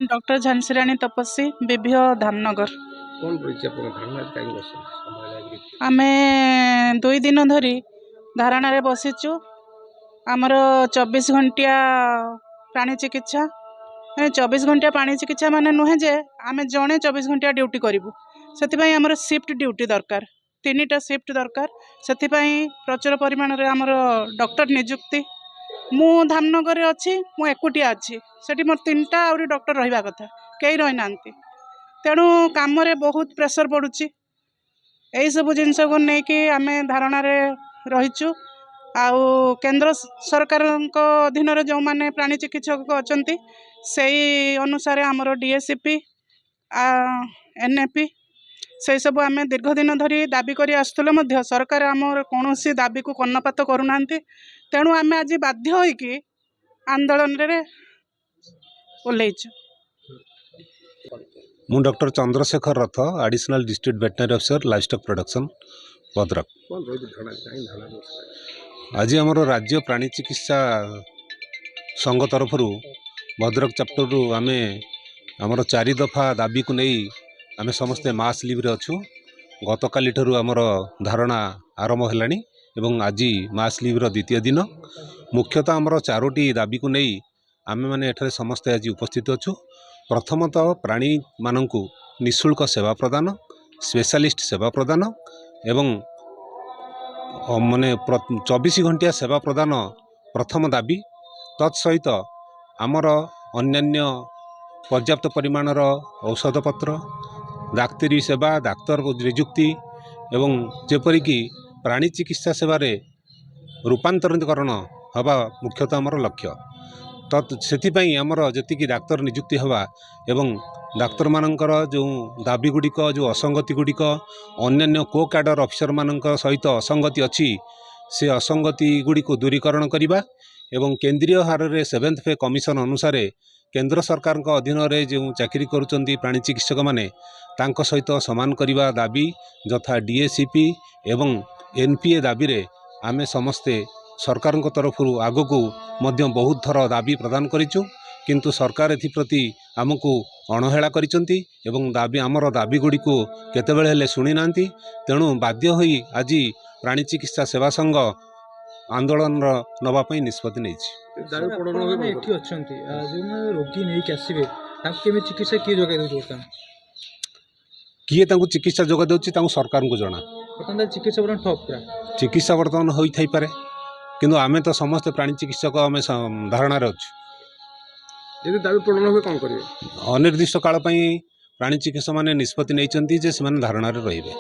Doctor झांसीराणी तपस्वी विभीओ धामनगर। कौन रही आपन धारणा कहीं बस आमे 2 दिन धरी धारणा रे बसिचु। आमर 24 घंटिया प्राणी चिकित्सा 24 घंटिया प्राणी चिकित्सा माने नुहे जे आमे जणे 24 घंटिया ड्यूटी करिवु। सेति आमर शिफ्ट ड्यूटी दरकार, 3टा शिफ्ट दरकार। सेति प्रचुर परिमाण रे आमर डॉक्टर नियुक्ति। मु धामनगर अच्छी मु एकुटिया अच्छी सेठी मोर 3टा आउरी डॉक्टर रहिबा कथा कई रही नांती। तेणु काम रे बहुत प्रेशर पड़ुची। यही सब जिनस को लेकिन आम धारणा रे रहीचु। आउ केंद्र सरकार अधीन जो माने प्राणी चिकित्सक अच्छा से अनुसार आमर डीएससीपी एनएपी से सब आम दीर्घ दिन धरी दाबी कर आसुले सरकार आमर कौन दाबी को कर्णपात करूना। तेणु आम आज बाध्य होइकी आंदोलन रे ओल्लैचु। मु डॉक्टर चंद्रशेखर रथ additional district veterinary officer livestock production Bhadrak. आज आमर राज्य प्राणी चिकित्सा संघ तरफ भद्रक चैप्टर आम आमर 4 दफा दाबी को नहीं आम समस्ते मास लिव रे अच्छु। गत काली ठरू आमर धारणा आरंभ हेलानी एवं आज मास लिव रो द्वितीय दिन। मुख्यतः आमर 4टी दाबी को नहीं आम मैंने एठारे समस्ते आज उपस्थित अच्छु। प्रथमतः प्राणी मानंकु निःशुल्क सेवा प्रदान, स्पेशलिस्ट सेवा प्रदान एवं माने 24 घंटिया सेवा प्रदान प्रथम दाबी। तत्सहित आमर अन्यान्य पर्याप्त परिमाणर औषधपत्र, डाक्तरी सेवा, डाक्तर नियुक्ति एवं जेपरिक प्राणी चिकित्सा सेवारे रूपांतरीकरण हवा मुख्यतः आमर लक्ष्य। तत्पाई आमर जी डाक्तर नियुक्ति हवा एवं डाक्तर मानकर जो दाबी गुड़िक जो असंगति गुड़िक अन्यान्य को कैडर ऑफिसर मान सहित असंगति अच्छी से असंगति गुड़ी को दूरीकरण करने एवं केंद्रीय हार रे 7th पे कमिशन अनुसार केंद्र सरकार अधीन रे जो चाकरी करुँच प्राणी चिकित्सक माने तांको सहित समान करने दाबी यथा डीएसीपी एवं एनपीए दाबी रे आमे समस्ते सरकार तरफ आगको बहुत थर दाबी प्रदान करिचु। किंतु सरकार एप्रति आमको अणहेला करिसंती एवं दाबी आमर दाबी गुड़ी को केतेबेले हेले शुणी नांती। तेणु बाध्य होई आज प्राणी चिकित्सा सेवा संघ आंदोलन नवा पई निष्पत्ति नेछि। रोगी नहीं आसवे चिकित्सा किए जोगाई दे किए चिकित्सा जोगा देउछि सरकार को जना। चिकित्सा बर्तमान ठप चिकित्सा बर्तमान होई थाई पारे किंतु आमे तो समस्त प्राणी चिकित्सक आमे धारणा रे अछि। यदि दाबी पूर्ण हुए कौन करेंगे? अनिर्दिष्ट काल प्राणी चिकित्सक मैंने निष्पत्ति नहीं धारणा रे रहिबे।